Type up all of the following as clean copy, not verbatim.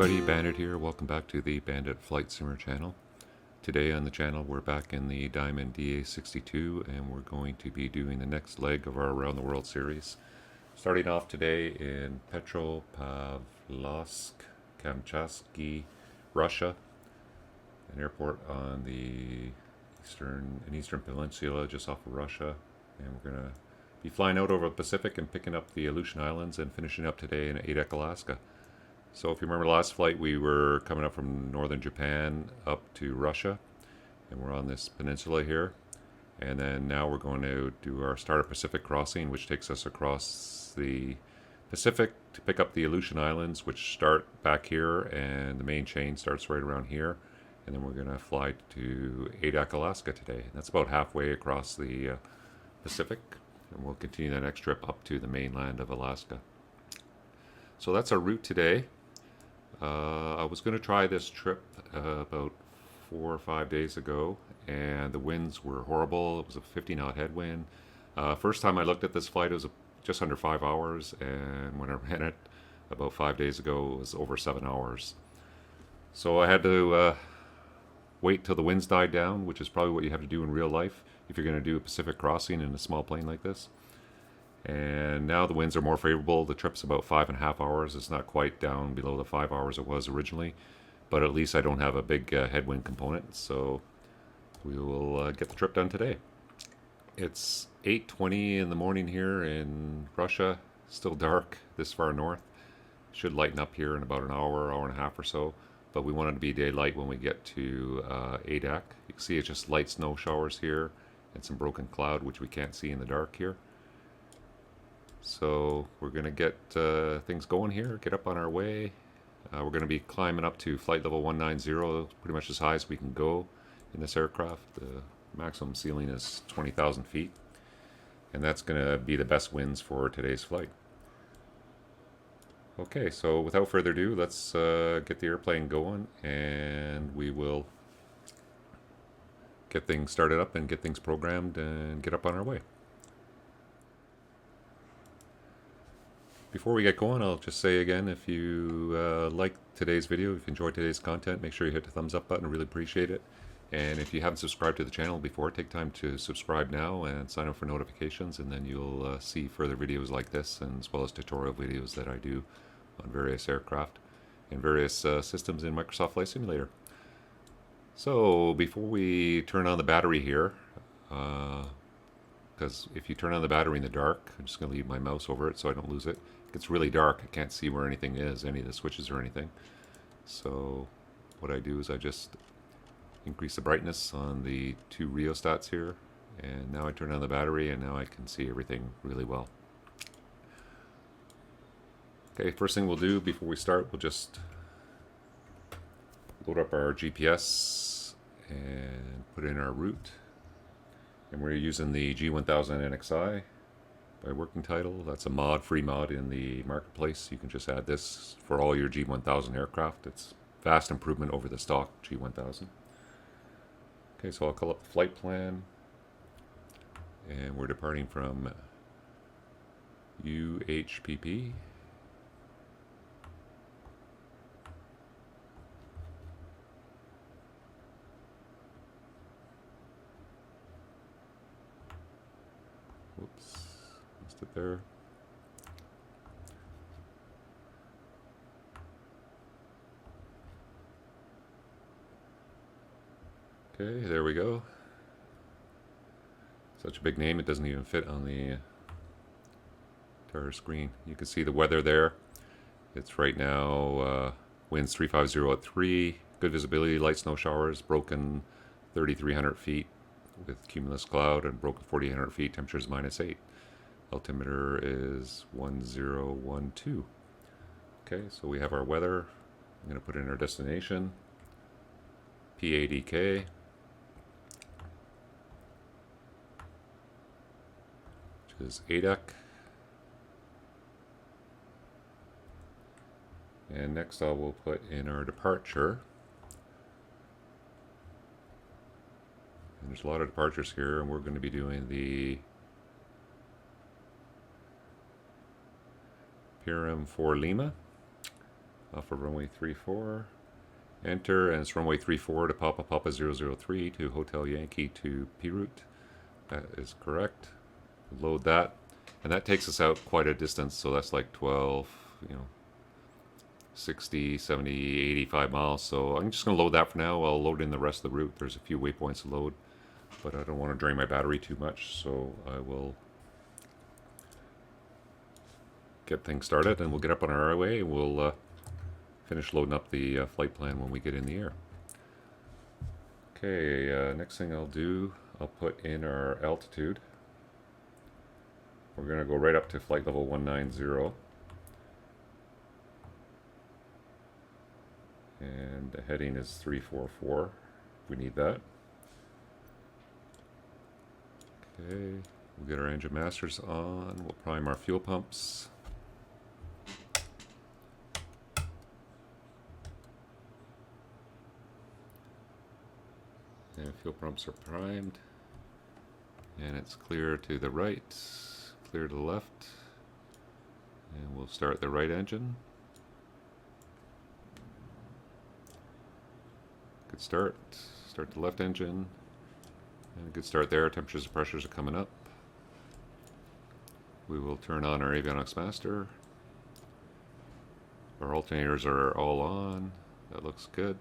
everybody, Bandit here. Welcome back to the Bandit Flight Simmer channel. Today on the channel we're back in the Diamond DA62 and we're going to be doing the next leg of our Around the World series. Starting off today in Petropavlovsk, Kamchatsky, Russia, an airport on the eastern peninsula just off of Russia. And we're going to be flying out over the Pacific and picking up the Aleutian Islands and finishing up today in Adak, Alaska. So if you remember the last flight, we were coming up from northern Japan up to Russia, and we're on this peninsula here. And then now we're going to do our Start Pacific crossing, which takes us across the Pacific to pick up the Aleutian Islands, which start back here, and the main chain starts right around here. And then we're going to fly to Adak, Alaska today. And that's about halfway across the Pacific, and we'll continue the next trip up to the mainland of Alaska. So that's our route today. I was going to try this trip about 4 or 5 days ago, and the winds were horrible. It was a 50-knot headwind. First time I looked at this flight, it was just under 5 hours, and when I ran it about 5 days ago, it was over 7 hours. So I had to wait till the winds died down, which is probably what you have to do in real life if you're going to do a Pacific crossing in a small plane like this. And now the winds are more favorable. The trip's about 5.5 hours. It's not quite down below the 5 hours it was originally, but at least I don't have a big headwind component, so we will get the trip done today. It's 8:20 in the morning here in Russia. Still dark this far north. Should lighten up here in about an hour and a half or so, but we want it to be daylight when we get to Adak. You can see it's just light snow showers here and some broken cloud, which we can't see in the dark here. So we're going to get things going here, get up on our way. We're going to be climbing up to flight level 190, pretty much as high as we can go in this aircraft. The maximum ceiling is 20,000 feet, and that's going to be the best winds for today's flight. Okay, so without further ado, let's get the airplane going, and we will get things started up and get things programmed and get up on our way. Before we get going, I'll just say again, if you like today's video, if you enjoyed today's content, make sure you hit the thumbs up button. I really appreciate it. And if you haven't subscribed to the channel before, take time to subscribe now and sign up for notifications, and then you'll see further videos like this, and as well as tutorial videos that I do on various aircraft and various systems in Microsoft Flight Simulator. So before we turn on the battery here, because if you turn on the battery in the dark, I'm just going to leave my mouse over it so I don't lose it. It gets really dark. I can't see where anything is, any of the switches or anything. So what I do is I just increase the brightness on the two rheostats here, and now I turn on the battery, and now I can see everything really well. Okay, first thing we'll do before we start, we'll just load up our GPS and put in our route. And we're using the G1000 NXI by working title. That's a mod, free mod in the marketplace. You can just add this for all your G1000 aircraft. It's vast improvement over the stock G1000. Okay, so I'll call up the flight plan, and we're departing from UHPP. Whoops, missed it there. Okay, there we go. Such a big name, it doesn't even fit on the entire screen. You can see the weather there. It's right now winds 350 at 3, good visibility, light snow showers, broken 3,300 feet with cumulus cloud, and broken 4,800 feet, temperatures -8. Altimeter is 1012. Okay, so we have our weather. I'm going to put in our destination, PADK. Which is Adak. And next I will put in our departure. And there's a lot of departures here, and we're going to be doing the Piram for Lima. off of runway 34. Enter, and it's runway 34 to Papa 003 to Hotel Yankee to P route. That is correct. Load that, and that takes us out quite a distance, so that's like 12, 60, 70, 85 miles. So I'm just going to load that for now. I'll load in the rest of the route. There's a few waypoints to load, but I don't want to drain my battery too much, so I will get things started, and we'll get up on our way. We'll finish loading up the flight plan when we get in the air. Okay, next thing I'll do, I'll put in our altitude. We're going to go right up to flight level 190. And the heading is 344. We need that. Okay, we'll get our engine masters on. We'll prime our fuel pumps. And fuel pumps are primed. And it's clear to the right, clear to the left. And we'll start the right engine. Good start. Start the left engine. And a good start there. Temperatures and pressures are coming up. We will turn on our avionics master. Our alternators are all on. That looks good.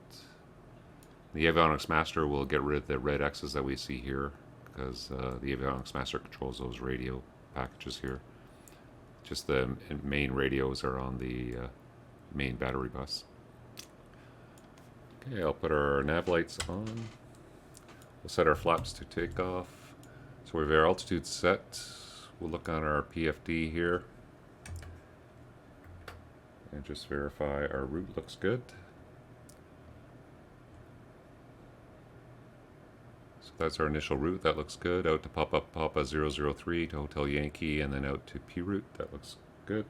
The avionics master will get rid of the red X's that we see here, because the avionics master controls those radio packages here. Just the main radios are on the main battery bus. Okay, I'll put our nav lights on. We'll set our flaps to takeoff. So we have our altitude set. We'll look on our PFD here and just verify our route looks good. So that's our initial route. That looks good. Out to Papa 003 to Hotel Yankee, and then out to P route. That looks good.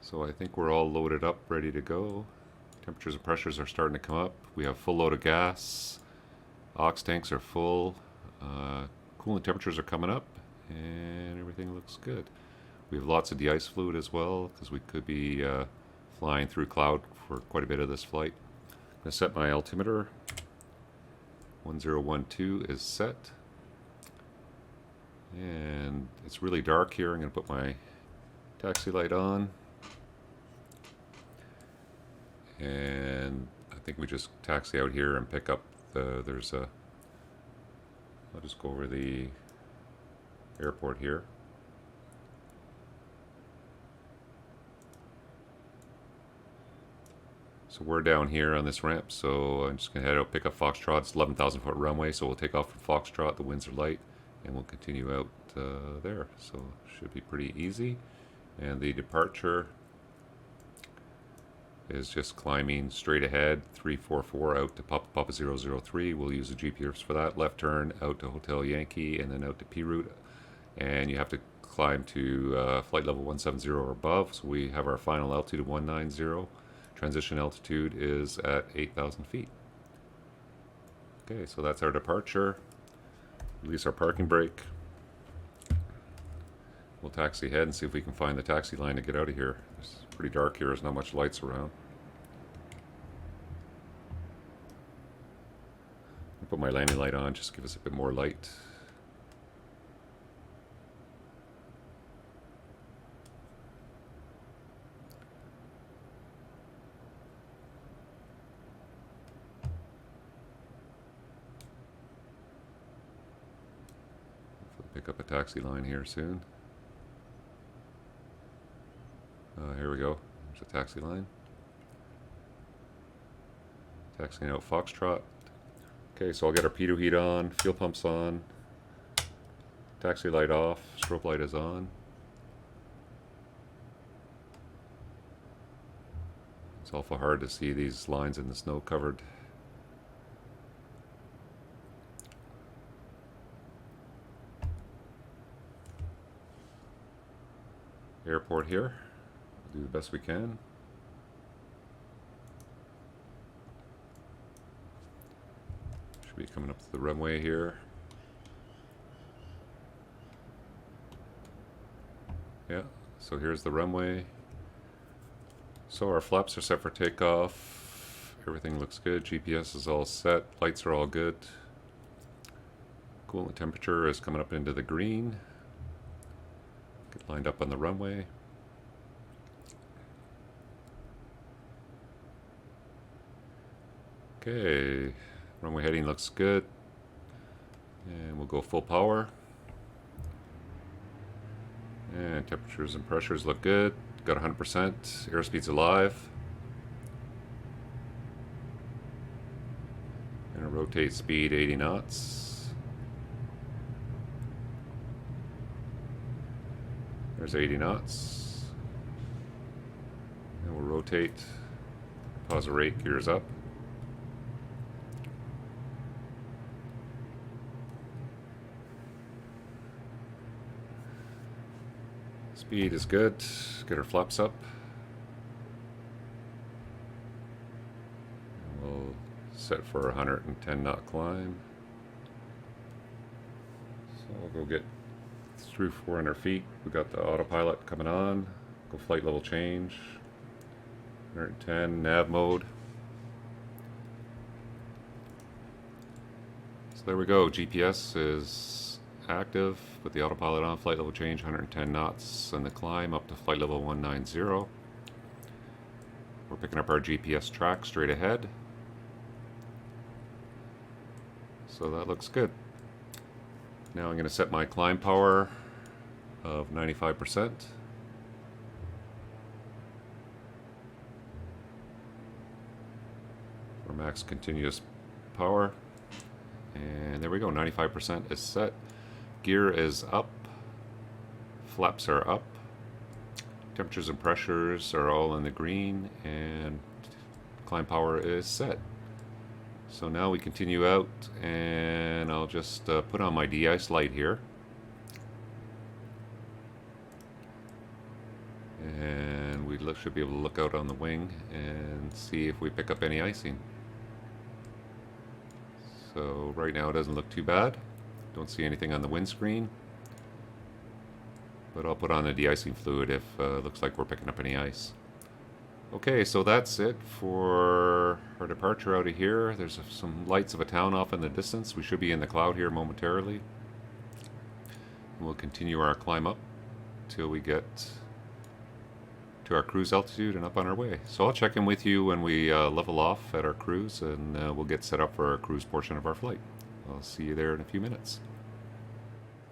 So I think we're all loaded up, ready to go. Temperatures and pressures are starting to come up. We have full load of gas. Aux tanks are full. Coolant temperatures are coming up, and everything looks good. We have lots of de-ice fluid as well, because we could be flying through cloud for quite a bit of this flight. I'm going to set my altimeter. 1012 is set. And it's really dark here. I'm going to put my taxi light on. And I think we just taxi out here and pick up there's a, I'll just go over the airport here. So we're down here on this ramp, so I'm just going to head out, pick up Foxtrot. It's 11,000 foot runway, so we'll take off from Foxtrot. The winds are light, and we'll continue out there. So should be pretty easy. And the departure is just climbing straight ahead, 344 out to Papa 003. We'll use the GPS for that. Left turn out to Hotel Yankee, and then out to P route. And you have to climb to flight level 170 or above. So we have our final altitude of 190. Transition altitude is at 8,000 feet. Okay, so that's our departure. Release our parking brake. We'll taxi ahead and see if we can find the taxi line to get out of here. It's pretty dark here, there's not much lights around. I'll put my landing light on just to give us a bit more light. Pick up a taxi line here soon. Here we go. There's a taxi line. Taxiing out Foxtrot. Okay, so I'll get our pitot heat on, fuel pumps on, taxi light off, strobe light is on. It's awful hard to see these lines in the snow covered. Airport here. We'll do the best we can. Should be coming up to the runway here. Yeah, so here's the runway. So our flaps are set for takeoff. Everything looks good. GPS is all set. Lights are all good. Coolant temperature is coming up into the green. Get lined up on the runway. Okay, runway heading looks good. And we'll go full power. And temperatures and pressures look good. Got 100%. Airspeed's alive. And a rotate speed 80 knots. There's 80 knots. And we'll rotate. Pause the rate, gears up. Speed is good. Get our flaps up. And we'll set for a 110 knot climb. So we'll go get through 400 feet. We got the autopilot coming on. Go flight level change. 110 nav mode. So there we go. GPS is active with the autopilot on, flight level change 110 knots, and the climb up to flight level 190. We're picking up our GPS track straight ahead. So that looks good. Now I'm going to set my climb power of 95%. For max continuous power. And there we go, 95% is set. Gear is up, flaps are up, temperatures and pressures are all in the green, and climb power is set. So now we continue out, and I'll just put on my de-ice light here. And we should be able to look out on the wing and see if we pick up any icing. So right now it doesn't look too bad. Don't see anything on the windscreen, but I'll put on the de-icing fluid if it looks like we're picking up any ice. Okay, so that's it for our departure out of here. There's some lights of a town off in the distance. We should be in the cloud here momentarily. And we'll continue our climb up till we get to our cruise altitude and up on our way. So I'll check in with you when we level off at our cruise, and we'll get set up for our cruise portion of our flight. I'll see you there in a few minutes.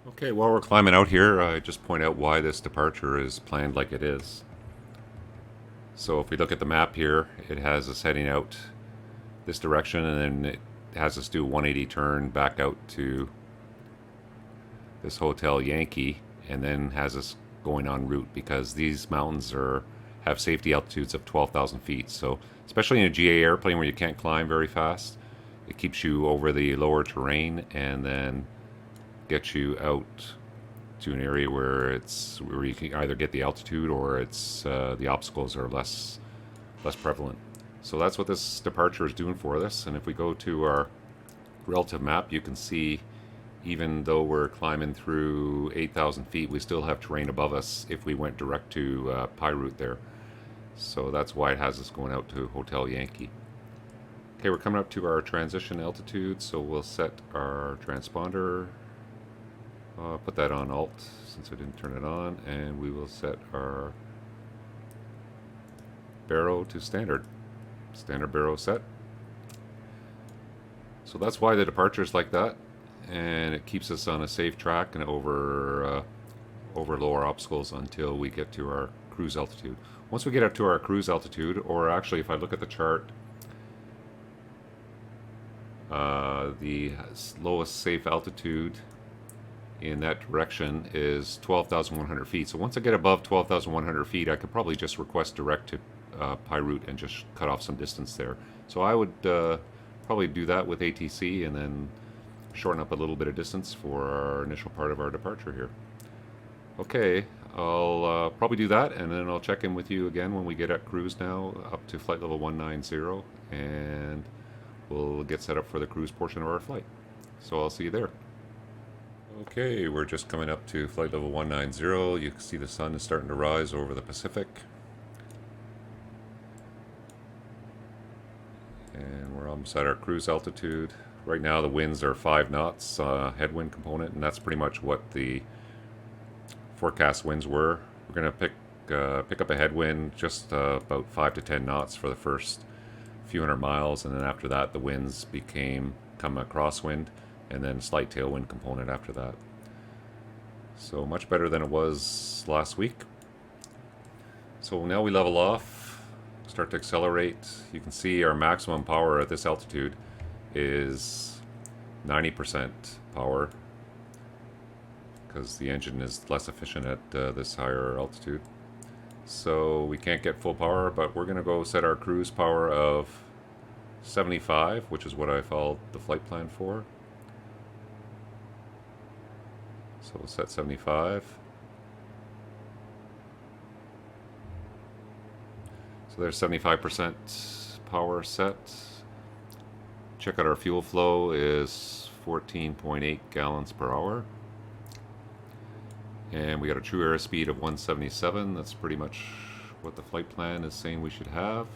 Okay, while we're climbing out here, I just point out why this departure is planned like it is. So if we look at the map here, it has us heading out this direction, and then it has us do a 180 turn back out to this Hotel Yankee, and then has us going en route, because these mountains have safety altitudes of 12,000 feet. So especially in a GA airplane where you can't climb very fast, it keeps you over the lower terrain and then gets you out to an area where you can either get the altitude or the obstacles are less prevalent. So that's what this departure is doing for us. And if we go to our relative map, you can see even though we're climbing through 8,000 feet, we still have terrain above us if we went direct to Pi route there. So that's why it has us going out to Hotel Yankee. Okay, we're coming up to our transition altitude, so we'll set our transponder. Put that on Alt since I didn't turn it on, and we will set our baro to standard. Standard baro set. So that's why the departure is like that, and it keeps us on a safe track and over lower obstacles until we get to our cruise altitude. Once we get up to our cruise altitude, or actually if I look at the chart, the lowest safe altitude in that direction is 12,100 feet. So once I get above 12,100 feet, I could probably just request direct to Pi route and just cut off some distance there. So I would probably do that with ATC and then shorten up a little bit of distance for our initial part of our departure here. Okay, I'll probably do that, and then I'll check in with you again when we get at cruise now up to flight level 190, and we'll get set up for the cruise portion of our flight. So I'll see you there. Okay, we're just coming up to flight level 190. You can see the sun is starting to rise over the Pacific. And we're almost at our cruise altitude. Right now the winds are 5 knots, headwind component, and that's pretty much what the forecast winds were. We're going to pick up a headwind just about 5 to 10 knots for the first few hundred miles, and then after that the winds come a crosswind, and then slight tailwind component after that. So much better than it was last week. So now we level off, start to accelerate. You can see our maximum power at this altitude is 90% power because the engine is less efficient at this higher altitude. So we can't get full power, but we're going to go set our cruise power of 75, which is what I followed the flight plan for. So we'll set 75. So there's 75% power set. Check out our fuel flow is 14.8 gallons per hour. And we got a true airspeed of 177. That's pretty much what the flight plan is saying we should have.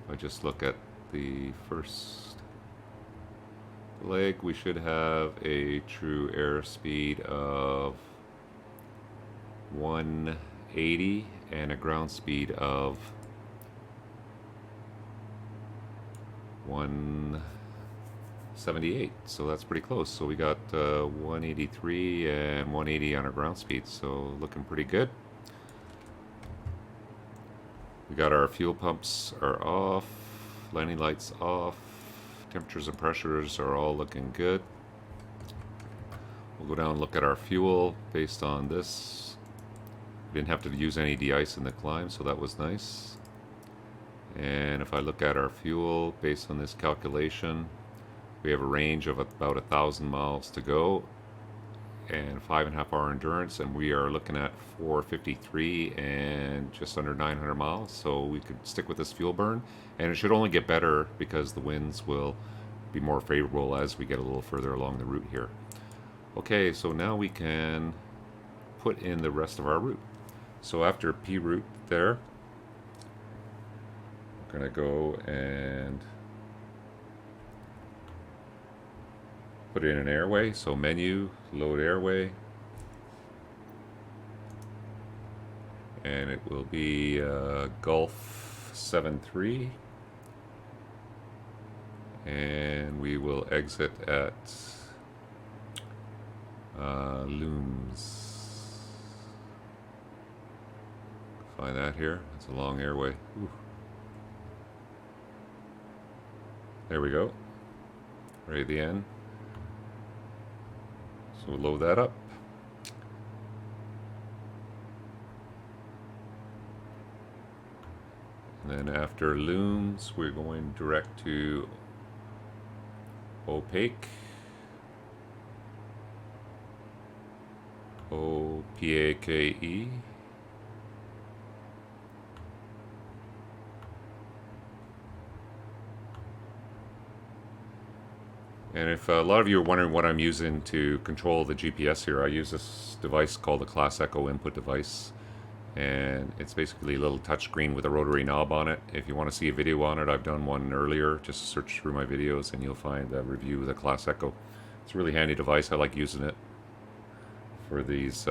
If I just look at the first leg, we should have a true airspeed of 180 and a ground speed of 178. So that's pretty close. So we got 183 and 180 on our ground speed, so looking pretty good. We got our fuel pumps are off, landing lights off, temperatures and pressures are all looking good. We'll go down and look at our fuel based on this. We didn't have to use any de-ice in the climb, so that was nice. And if I look at our fuel based on this calculation, we have a range of about 1,000 miles to go and 5.5 hour endurance, and we are looking at 453 and just under 900 miles. So we could stick with this fuel burn, and it should only get better because the winds will be more favorable as we get a little further along the route here. Okay, so now we can put in the rest of our route. So after P route there, we're gonna go and put in an airway. So menu, load airway, and it will be Gulf 73, and we will exit at Looms. Find that here. It's a long airway. Ooh. There we go. Right at the end. So we'll load that up. And then after Looms, we're going direct to Opaque. O-P-A-K-E. And if a lot of you are wondering what I'm using to control the GPS here, I use this device called the Class Echo input device. And it's basically a little touchscreen with a rotary knob on it. If you want to see a video on it, I've done one earlier. Just search through my videos and you'll find a review of the Class Echo. It's a really handy device. I like using it for these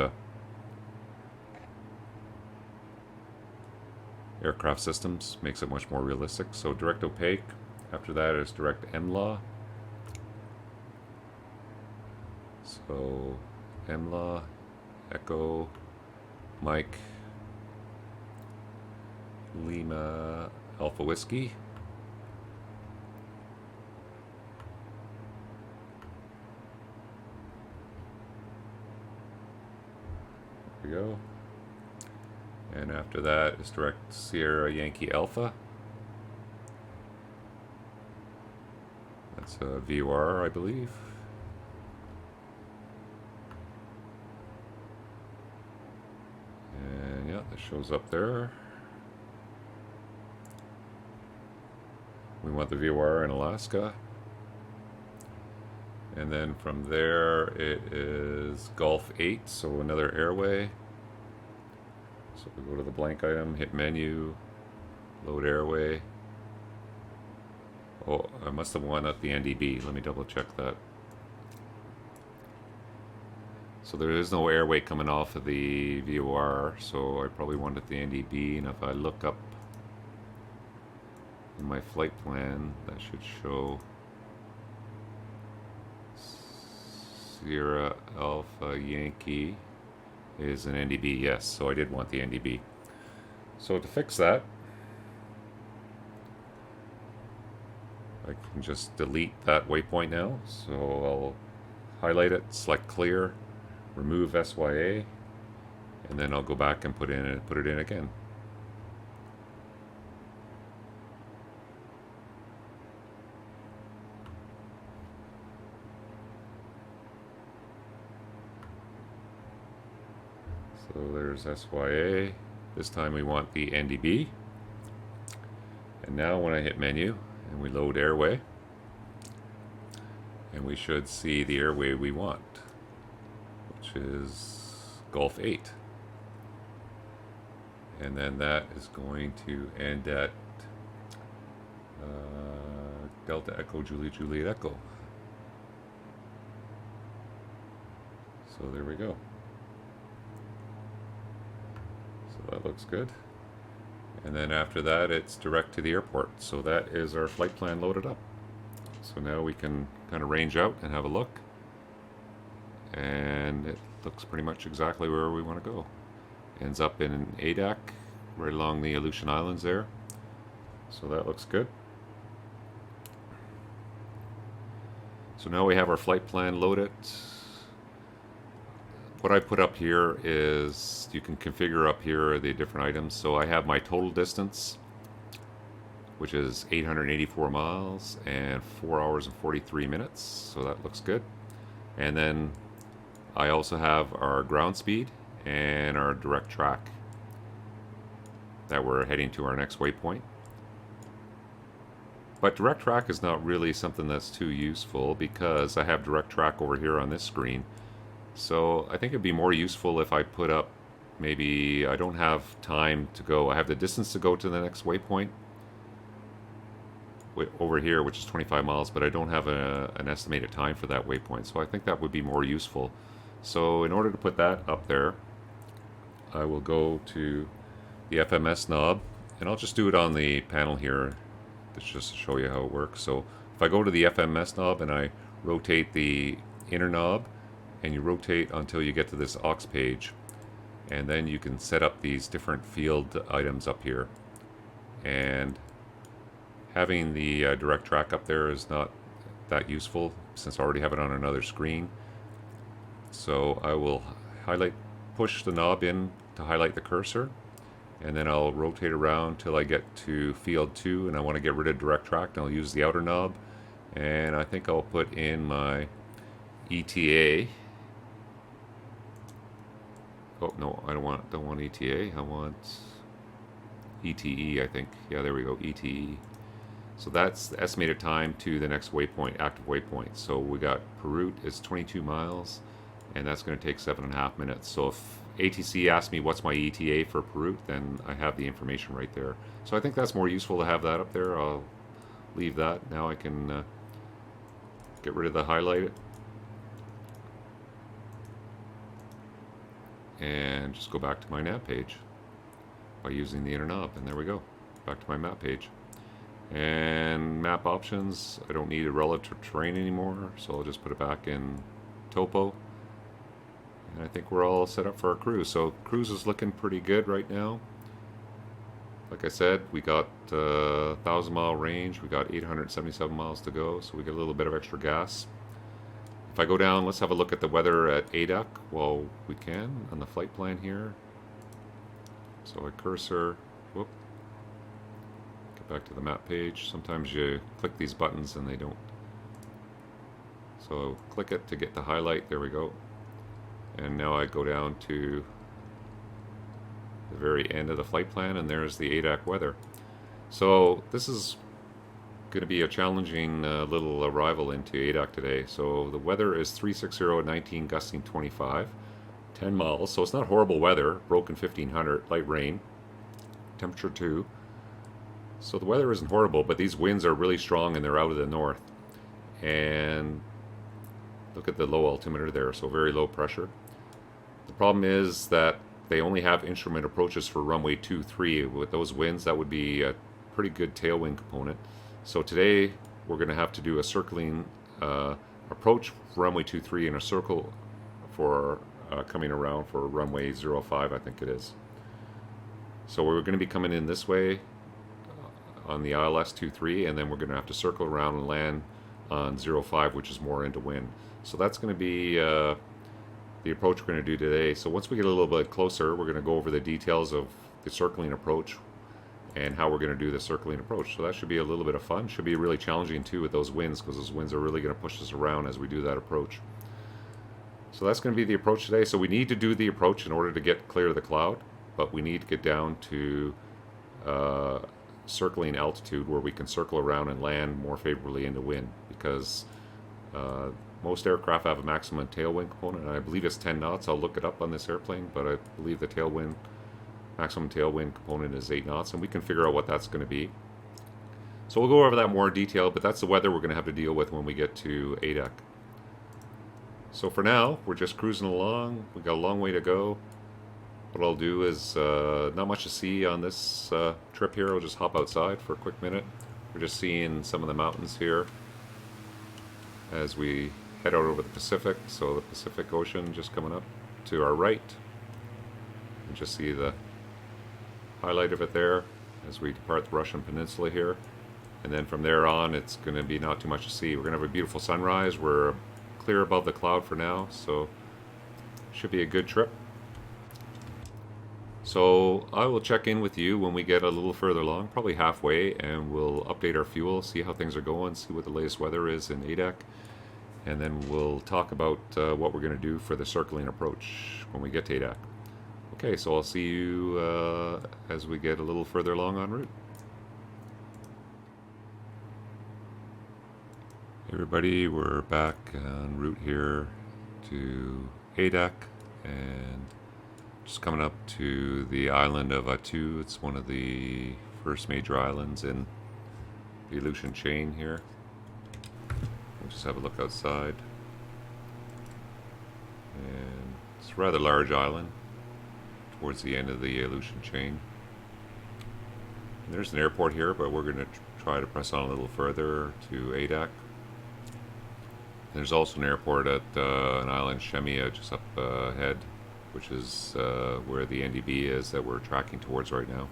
aircraft systems. Makes it much more realistic. So direct opaque. After that is direct MLA. So MLA, Echo, Mike, Lima, Alpha Whiskey. There we go. And after that is direct Sierra Yankee Alpha. That's a VOR, I believe. And yeah, that shows up there. We want the VOR in Alaska. And then from there it is Gulf 8, so another airway. So we go to the blank item, hit menu, load airway. Oh, I must have won at the NDB. Let me double check that. So there is no airway coming off of the VOR, so I probably won at the NDB. And if I look up in my flight plan, that should show Sierra Alpha Yankee is an NDB. Yes, so I did want the NDB. So to fix that, I can just delete that waypoint now. So I'll highlight it, select clear, remove SYA, and then I'll go back and put it in again. So there's SYA. This time we want the NDB. And now when I hit menu and we load airway, and we should see the airway we want, which is Gulf 8. And then that is going to end at Delta Echo Juliet Juliet Echo. So there we go. So that looks good. And then after that, it's direct to the airport. So that is our flight plan loaded up. So now we can kind of range out and have a look. And it looks pretty much exactly where we want to go. Ends up in Adak, right along the Aleutian Islands there. So that looks good. So now we have our flight plan loaded. What I put up here is, you can configure up here the different items. So I have my total distance, which is 884 miles and 4 hours and 43 minutes. So that looks good. And then I also have our ground speed and our direct track that we're heading to our next waypoint. But direct track is not really something that's too useful because I have direct track over here on this screen. So I think it'd be more useful if I put up, maybe I don't have time to go. I have the distance to go to the next waypoint over here, which is 25 miles, but I don't have an estimated time for that waypoint. So I think that would be more useful. So in order to put that up there, I will go to the FMS knob, and I'll just do it on the panel here, just to show you how it works. So if I go to the FMS knob and I rotate the inner knob, and you rotate until you get to this aux page, and then you can set up these different field items up here. And having the direct track up there is not that useful since I already have it on another screen. So I will push the knob in to highlight the cursor, and then I'll rotate around till I get to field 2, and I want to get rid of direct track, and I'll use the outer knob, and I think I'll put in my ETA. Oh no, I don't want ETA. I want ETE, I think. Yeah, there we go, ETE. So that's the estimated time to the next waypoint, active waypoint. So we got Perut is 22 miles, and that's going to take 7.5 minutes. So if ATC asks me what's my ETA for Perut, then I have the information right there. So I think that's more useful to have that up there. I'll leave that. Now I can get rid of the highlight and just go back to my nav page by using the inner knob, and there we go, back to my map page. And map options, I don't need a relative terrain anymore, so I'll just put it back in topo, and I think we're all set up for our cruise. So cruise is looking pretty good right now. Like I said, we got 1,000-mile range, we got 877 miles to go, so we get a little bit of extra gas. If I go down, let's have a look at the weather at Adak while we can on the flight plan here. So I cursor, whoop, get back to the map page. Sometimes you click these buttons and they don't. So click it to get the highlight, there we go. And now I go down to the very end of the flight plan, and there's the Adak weather. So this is going to be a challenging little arrival into Adak today. So the weather is 360 at 19, gusting 25, 10 miles. So it's not horrible weather. Broken 1500, light rain, temperature 2. So the weather isn't horrible, but these winds are really strong and they're out of the north. And look at the low altimeter there, so very low pressure. The problem is that they only have instrument approaches for runway 23. With those winds, that would be a pretty good tailwind component. So today we're going to have to do a circling approach for runway 23 and a circle for coming around for runway 05, I think it is. So we're going to be coming in this way on the ILS 23, and then we're going to have to circle around and land on 05, which is more into wind. So that's going to be the approach we're going to do today. So once we get a little bit closer, we're going to go over the details of the circling approach and how we're going to do the circling approach. So that should be a little bit of fun. Should be really challenging too with those winds, because those winds are really going to push us around as we do that approach. So that's going to be the approach today. So we need to do the approach in order to get clear of the cloud, but we need to get down to circling altitude where we can circle around and land more favorably into wind, because most aircraft have a maximum tailwind component, and I believe it's 10 knots. I'll look it up on this airplane, but I believe the maximum tailwind component is 8 knots, and we can figure out what that's going to be. So we'll go over that more in detail, but that's the weather we're going to have to deal with when we get to Adak. So for now, we're just cruising along. We've got a long way to go. What I'll do is, not much to see on this trip here. I'll just hop outside for a quick minute. We're just seeing some of the mountains here as we head out over the Pacific. So the Pacific Ocean just coming up to our right. You can just see the highlight of it there as we depart the Russian Peninsula here. And then from there on, it's going to be not too much to see. We're going to have a beautiful sunrise. We're clear above the cloud for now, so should be a good trip. So I will check in with you when we get a little further along, probably halfway, and we'll update our fuel, see how things are going, see what the latest weather is in Adak, and then we'll talk about what we're going to do for the circling approach when we get to Adak. Okay, so I'll see you as we get a little further along en route. Hey everybody, we're back en route here to Adak, and just coming up to the island of Attu. It's one of the first major islands in the Aleutian chain here. We'll just have a look outside. And it's a rather large island towards the end of the Aleutian chain. And there's an airport here, but we're going to try to press on a little further to Adak. There's also an airport at an island, Shemia, just up ahead, which is where the NDB is that we're tracking towards right now.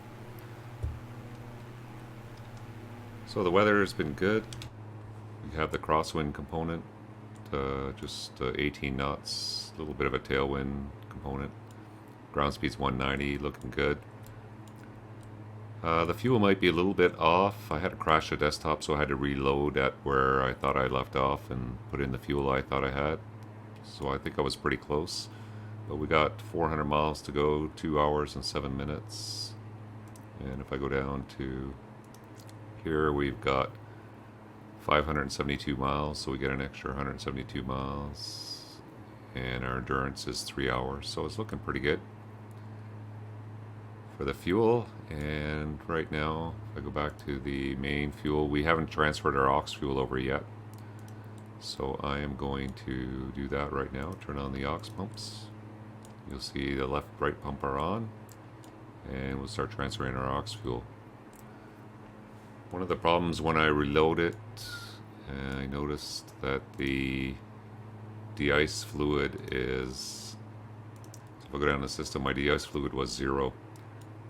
So the weather has been good. We have the crosswind component, just 18 knots, a little bit of a tailwind component. Ground speed's 190, looking good. The fuel might be a little bit off. I had to crash the desktop, so I had to reload at where I thought I left off and put in the fuel I thought I had. So I think I was pretty close. But we got 400 miles to go, 2 hours and 7 minutes. And if I go down to here, we've got 572 miles, so we get an extra 172 miles. And our endurance is 3 hours, so it's looking pretty good for the fuel. And right now, if I go back to the main fuel, we haven't transferred our aux fuel over yet. So I am going to do that right now, turn on the aux pumps. You'll see the left, right pump are on, and we'll start transferring our aux fuel. One of the problems when I reload it, I noticed that the de-ice fluid is, if I go down the system, my de-ice fluid was 0,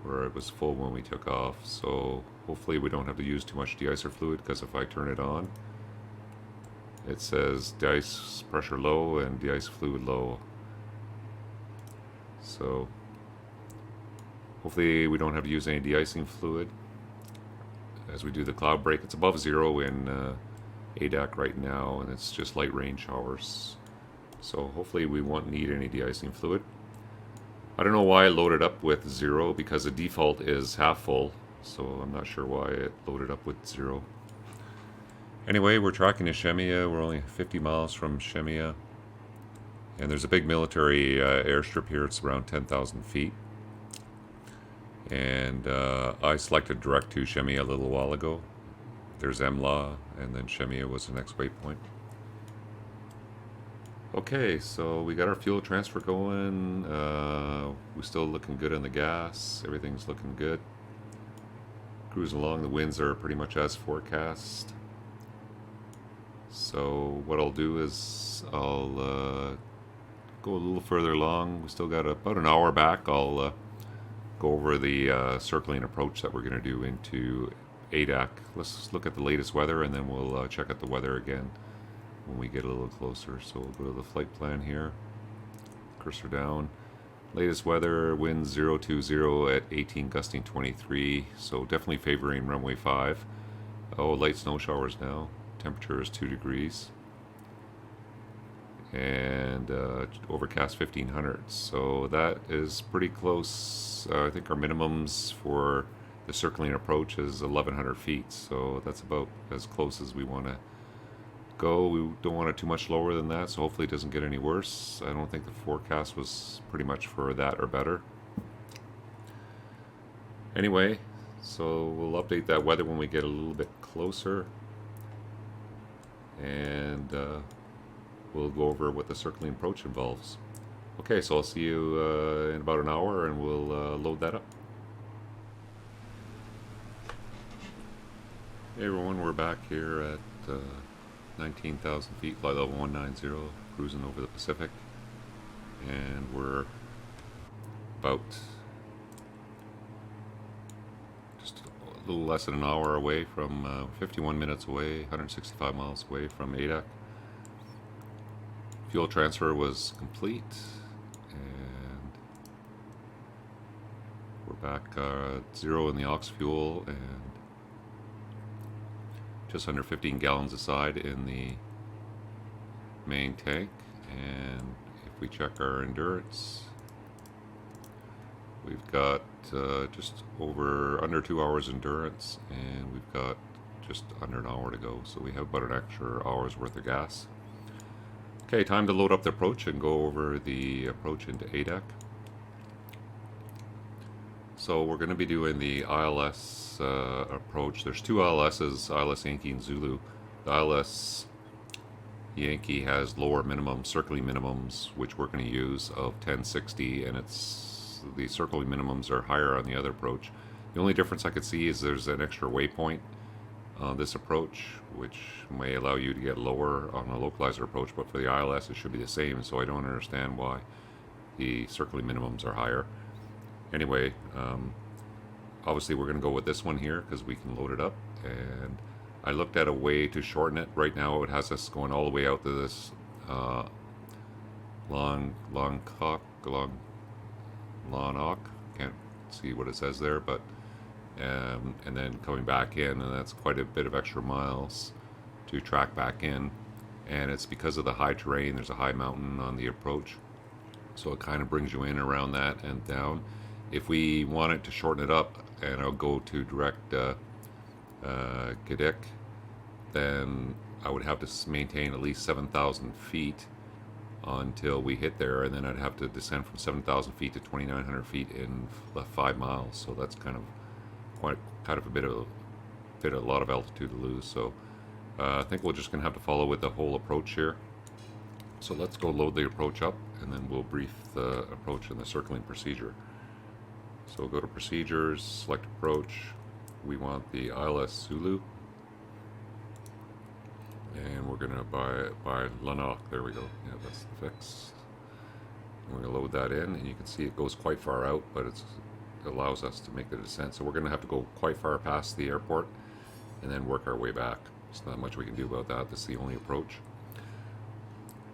where it was full when we took off. So hopefully we don't have to use too much de-icer fluid, because if I turn it on, it says de-ice pressure low and de-ice fluid low. So hopefully we don't have to use any de-icing fluid as we do the cloud break. It's above 0 in Adak right now, and it's just light rain showers. So hopefully we won't need any de-icing fluid. I don't know why I loaded up with 0, because the default is half full, so I'm not sure why it loaded up with 0. Anyway, we're tracking to Shemia. We're only 50 miles from Shemia. And there's a big military airstrip here. It's around 10,000 feet. And I selected direct to Shemia a little while ago. There's Emla, and then Shemia was the next waypoint. Okay, so we got our fuel transfer going. We're still looking good on the gas. Everything's looking good. Cruising along. The winds are pretty much as forecast. So what I'll do is I'll go a little further along. We still got about an hour back. I'll go over the circling approach that we're going to do into Adak. Let's look at the latest weather, and then we'll check out the weather again when we get a little closer. So we'll go to the flight plan here. Cursor down. Latest weather, winds 020 at 18, gusting 23. So definitely favoring runway 5. Oh, light snow showers now. Temperature is 2 degrees. And overcast 1500. So that is pretty close. I think our minimums for the circling approach is 1100 feet. So that's about as close as we want to go. We don't want it too much lower than that, so hopefully it doesn't get any worse. I don't think the forecast was pretty much for that or better. Anyway, so we'll update that weather when we get a little bit closer, and we'll go over what the circling approach involves. Okay, so I'll see you in about an hour, and we'll load that up. Hey everyone, we're back here at 19,000 feet, flight level 190, cruising over the Pacific, and we're about just a little less than an hour away from 51 minutes away, 165 miles away from Adak. Fuel transfer was complete, and we're back 0 in the aux fuel, and just under 15 gallons aside in the main tank. And if we check our endurance, we've got just under 2 hours endurance, and we've got just under an hour to go, so we have about an extra hour's worth of gas. Okay, time to load up the approach and go over the approach into Adak. So we're going to be doing the ILS approach. There's two ILSs, ILS Yankee and Zulu. The ILS Yankee has lower minimums, circling minimums, which we're going to use of 1060, and the circling minimums are higher on the other approach. The only difference I could see is there's an extra waypoint on this approach, which may allow you to get lower on a localizer approach, but for the ILS it should be the same, so I don't understand why the circling minimums are higher. Anyway, obviously we're going to go with this one here because we can load it up, and I looked at a way to shorten it. Right now it has us going all the way out to this Longnock. Can't see what it says there, but and then coming back in, and that's quite a bit of extra miles to track back in, and it's because of the high terrain. There's a high mountain on the approach, so it kind of brings you in around that and down. If we wanted to shorten it up, and I'll go to direct Adak, then I would have to maintain at least 7,000 feet until we hit there, and then I'd have to descend from 7,000 feet to 2,900 feet in 5 miles. So that's kind of a lot of altitude to lose. So I think we're just going to have to follow with the whole approach here. So let's go load the approach up, and then we'll brief the approach and the circling procedure. So we'll go to procedures, select approach. We want the ILS Zulu, and we're gonna by Longnock. There we go. Yeah, that's the fix. And we're gonna load that in, and you can see it goes quite far out, but it allows us to make the descent. So we're gonna have to go quite far past the airport, and then work our way back. There's not much we can do about that. This is the only approach.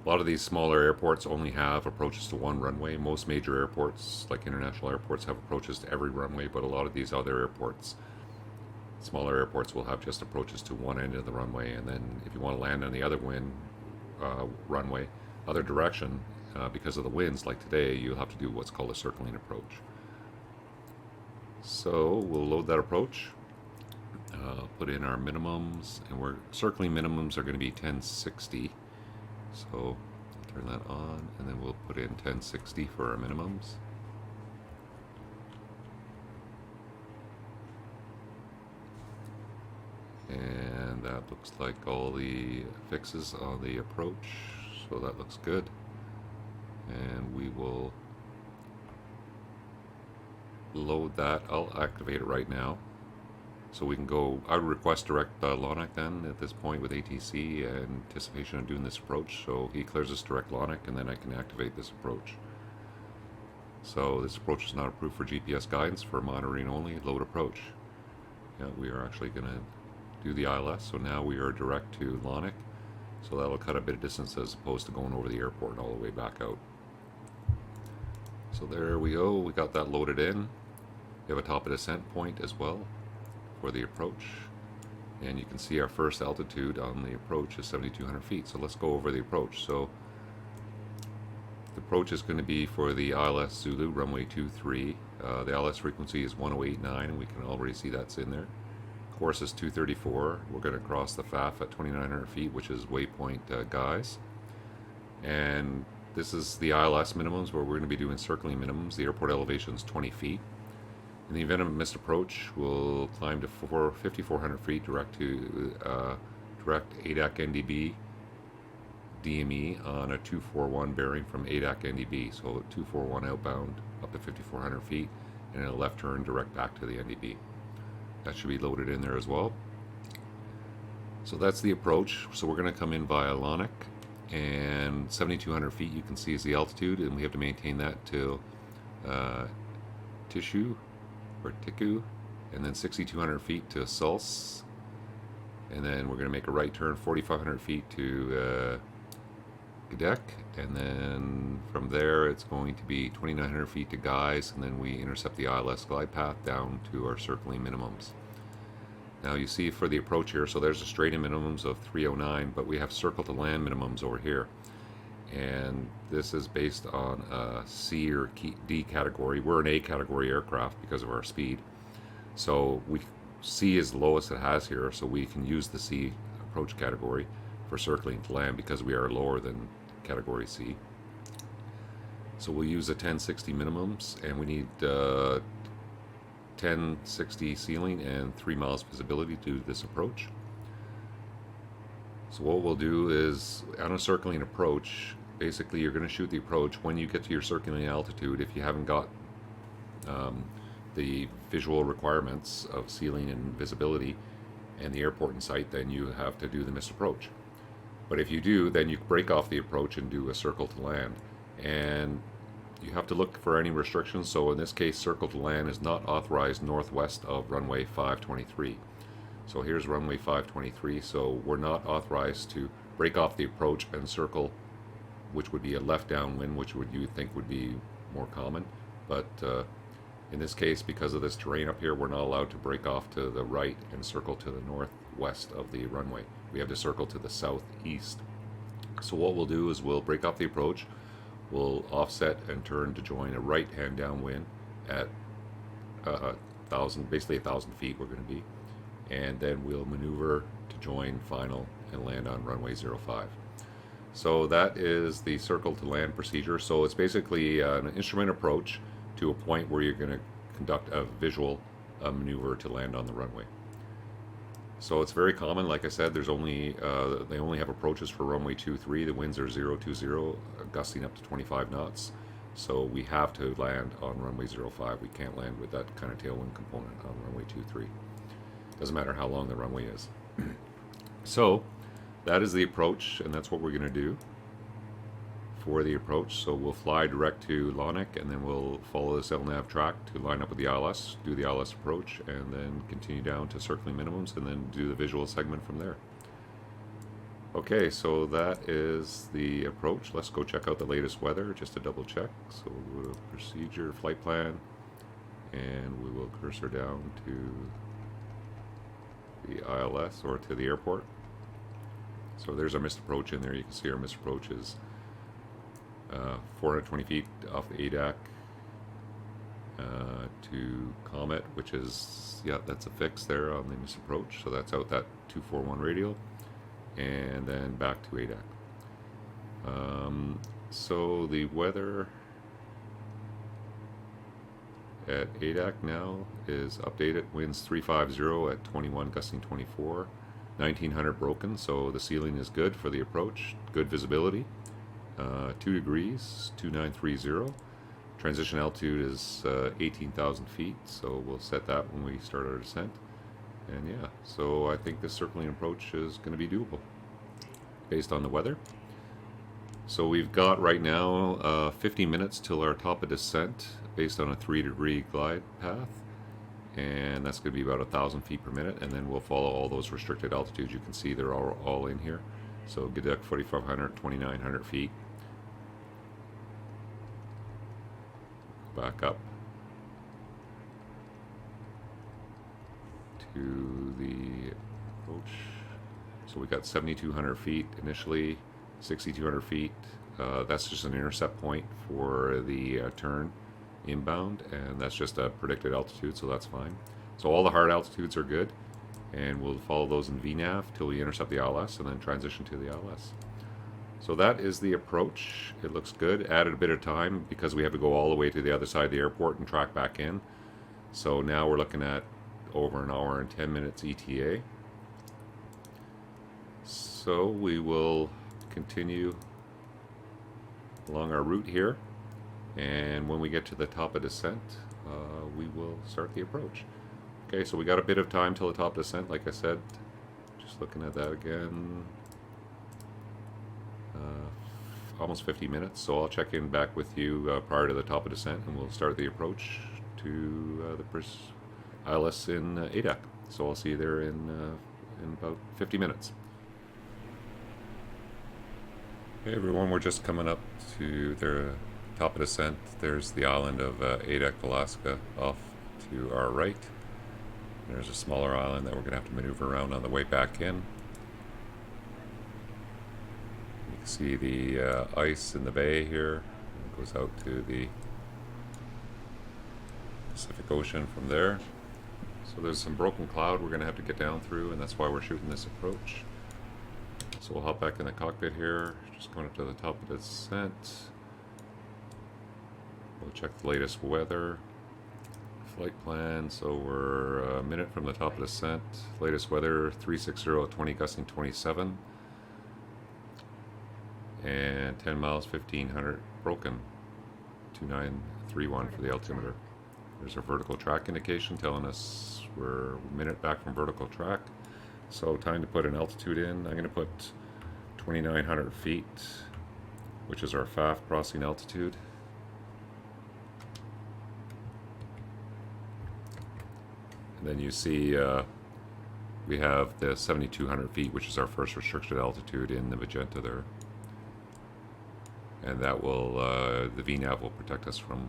A lot of these smaller airports only have approaches to one runway. Most major airports, like international airports, have approaches to every runway, but a lot of these other airports, smaller airports, will have just approaches to one end of the runway, and then if you want to land on the other runway, other direction, because of the winds like today, you'll have to do what's called a circling approach. So we'll load that approach, put in our minimums, and we're circling minimums are going to be 1060. So turn that on, and then we'll put in 1060 for our minimums. And that looks like all the fixes on the approach, so that looks good. And we will load that. I'll activate it right now. So we can go, I would request direct LONIC then at this point with ATC in anticipation of doing this approach. So he clears this direct LONIC and then I can activate this approach. So this approach is not approved for GPS guidance, for monitoring only, load approach. Yeah, we are actually going to do the ILS, so now we are direct to LONIC. So that'll cut a bit of distance as opposed to going over the airport and all the way back out. So there we go, we got that loaded in. We have a top of descent point as well for the approach. And you can see our first altitude on the approach is 7,200 feet. So let's go over the approach. So the approach is going to be for the ILS Zulu, runway 23. The ILS frequency is 1089, and we can already see that's in there. Course is 234. We're going to cross the FAF at 2,900 feet, which is waypoint Guys. And this is the ILS minimums, where we're going to be doing circling minimums. The airport elevation is 20 feet. In the event of a missed approach, we'll climb to 5,400 feet direct to direct Adak NDB DME on a 241 bearing from Adak NDB. So 241 outbound up to 5,400 feet, and a left turn direct back to the NDB. That should be loaded in there as well. So that's the approach. So we're going to come in via LONIC, and 7,200 feet you can see is the altitude, and we have to maintain that till Tiku, and then 6,200 feet to Sulce, and then we're going to make a right turn 4,500 feet to Adak, and then from there it's going to be 2,900 feet to Guys, and then we intercept the ILS glide path down to our circling minimums. Now you see for the approach here, so there's a straight in minimums of 309, but we have circle to land minimums over here, and this is based on a C or D category. We're an A category aircraft because of our speed, so C is the lowest it has here, so we can use the C approach category for circling to land because we are lower than category C. So we'll use a 1060 minimums, and we need 1060 ceiling and 3 miles visibility to do this approach. So what we'll do is, on a circling approach, basically you're going to shoot the approach when you get to your circling altitude. If you haven't got the visual requirements of ceiling and visibility and the airport in sight, then you have to do the missed approach. But if you do, then you break off the approach and do a circle to land. And you have to look for any restrictions. So in this case, circle to land is not authorized northwest of runway 523. So here's runway 523. So we're not authorized to break off the approach and circle, which would be a left downwind, which you would think would be more common. But in this case, because of this terrain up here, we're not allowed to break off to the right and circle to the northwest of the runway. We have to circle to the southeast. So what we'll do is we'll break off the approach, we'll offset and turn to join a right-hand downwind at basically 1,000 feet we're going to be, and then we'll maneuver to join final and land on runway 05. So that is the circle to land procedure. So it's basically an instrument approach to a point where you're going to conduct a visual maneuver to land on the runway. So it's very common. Like I said, there's only they only have approaches for runway 23. The winds are 020, gusting up to 25 knots. So we have to land on runway 05. We can't land with that kind of tailwind component on runway 23. Doesn't matter how long the runway is. So that is the approach, and that's what we're going to do for the approach. So we'll fly direct to LONIC, and then we'll follow this LNAV track to line up with the ILS, do the ILS approach, and then continue down to circling minimums, and then do the visual segment from there. Okay, so that is the approach. Let's go check out the latest weather just to double check. So we'll go to procedure, flight plan, and we will cursor down to the ILS, or to the airport. So there's our missed approach in there. You can see our missed approach is 420 feet off the Adak to Comet, which is, yeah, that's a fix there on the missed approach. So that's out that 241 radial, and then back to Adak. So the weather at Adak now is updated. Winds 350 at 21, gusting 24. 1900 broken, so the ceiling is good for the approach. Good visibility. 2 degrees, 2930. Transition altitude is 18,000 feet, so we'll set that when we start our descent. And yeah, so I think this circling approach is going to be doable based on the weather. So we've got right now 50 minutes till our top of descent based on a 3-degree glide path. And that's going to be about 1,000 feet per minute, and then we'll follow all those restricted altitudes. You can see they're all in here. So Adak 4,500, 2,900 feet. Back up to the approach. So we got 7,200 feet initially, 6,200 feet. That's just an intercept point for the turn inbound, and that's just a predicted altitude, so that's fine. So all the hard altitudes are good, and we'll follow those in VNAV till we intercept the ILS and then transition to the ILS. So that is the approach. It looks good. Added a bit of time because we have to go all the way to the other side of the airport and track back in. So now we're looking at over an hour and 10 minutes ETA. So we will continue along our route here, and when we get to the top of descent, we will start the approach. Okay, so we got a bit of time till the top of descent, like I said. Just looking at that again. Almost 50 minutes, so I'll check in back with you prior to the top of descent, and we'll start the approach to the ILS in Adak. So I'll see you there in about 50 minutes. Hey everyone, we're just coming up to the top of descent. There's the island of Adak, Alaska, off to our right. There's a smaller island that we're going to have to maneuver around on the way back in. You can see the ice in the bay here. It goes out to the Pacific Ocean from there. So there's some broken cloud we're going to have to get down through, and that's why we're shooting this approach. So we'll hop back in the cockpit here, just going up to the top of the descent. We'll check the latest weather, flight plan. So we're a minute from the top of the descent. Latest weather 360 at 20 gusting 27. And 10 miles 1500 broken. 2931 for the altimeter. There's our vertical track indication telling us we're a minute back from vertical track. So time to put an altitude in. I'm going to put 2,900 feet, which is our FAF crossing altitude. And then you see we have the 7,200 feet, which is our first restricted altitude in the magenta there. And that will, the VNAV will protect us from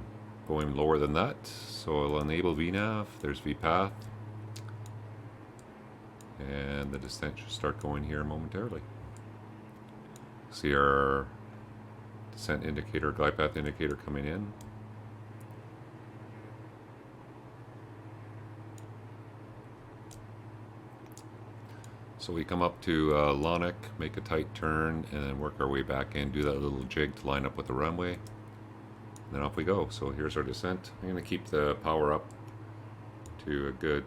going lower than that. So I'll enable VNAV. There's VPath. And the descent should start going here momentarily. See our descent indicator, glide path indicator coming in. So we come up to Lonick, make a tight turn, and then work our way back in, do that little jig to line up with the runway. And then off we go. So here's our descent. I'm going to keep the power up to a good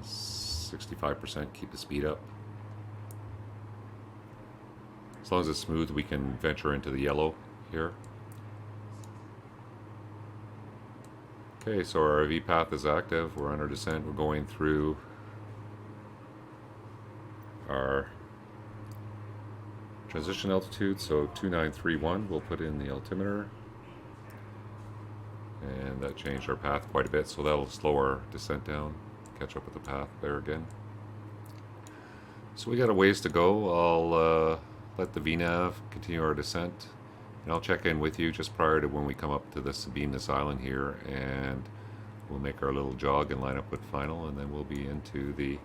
65%, keep the speed up. As long as it's smooth, we can venture into the yellow here. Okay, so our VPath is active. We're on our descent. We're going through our transition altitude, so 2931 we'll put in the altimeter, and that changed our path quite a bit, so that'll slow our descent down, catch up with the path there again. So we got a ways to go. I'll let the VNAV continue our descent, and I'll check in with you just prior to when we come up to this island here, and we'll make our little jog and line up with final, and then we'll be into the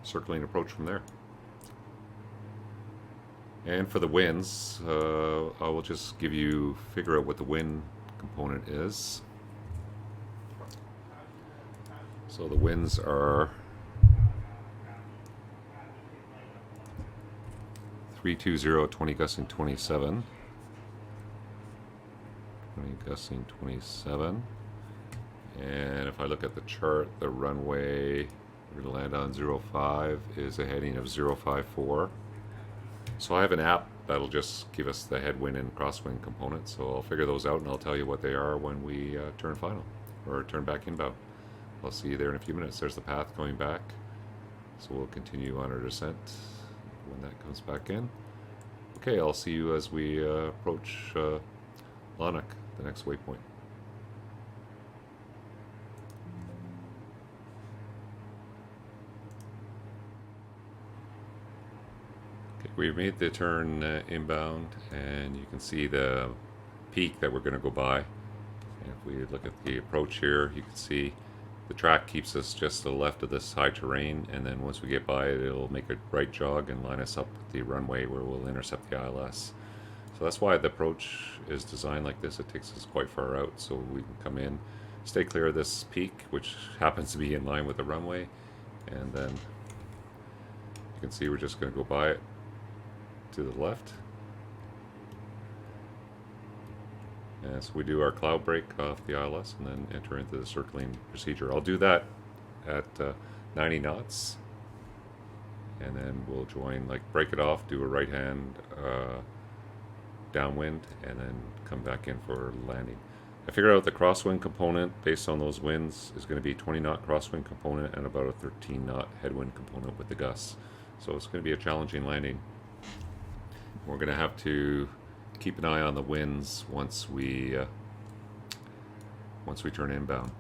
circling approach from there. And for the winds, I will just figure out what the wind component is. So the winds are 320 at 20 gusting 27. 20 gusting 27. And if I look at the chart, the runway We're going to land on 05 is a heading of 054. So I have an app that'll just give us the headwind and crosswind components. So I'll figure those out and I'll tell you what they are when we turn final or turn back inbound. I'll see you there in a few minutes. There's the path going back. So we'll continue on our descent when that comes back in. Okay, I'll see you as we approach Lanark, the next waypoint. Okay, we've made the turn inbound, and you can see the peak that we're going to go by. And if we look at the approach here, you can see the track keeps us just to the left of this high terrain, and then once we get by it, it'll make a right jog and line us up with the runway where we'll intercept the ILS. So that's why the approach is designed like this. It takes us quite far out, so we can come in, stay clear of this peak, which happens to be in line with the runway, and then you can see we're just going to go by it to the left. And so we do our cloud break off the ILS and then enter into the circling procedure. I'll do that at 90 knots, and then we'll join, like, break it off, do a right hand downwind, and then come back in for landing. I figured out the crosswind component based on those winds is going to be 20 knot crosswind component and about a 13 knot headwind component with the gusts. So it's going to be a challenging landing. We're going to have to keep an eye on the winds once we turn inbound.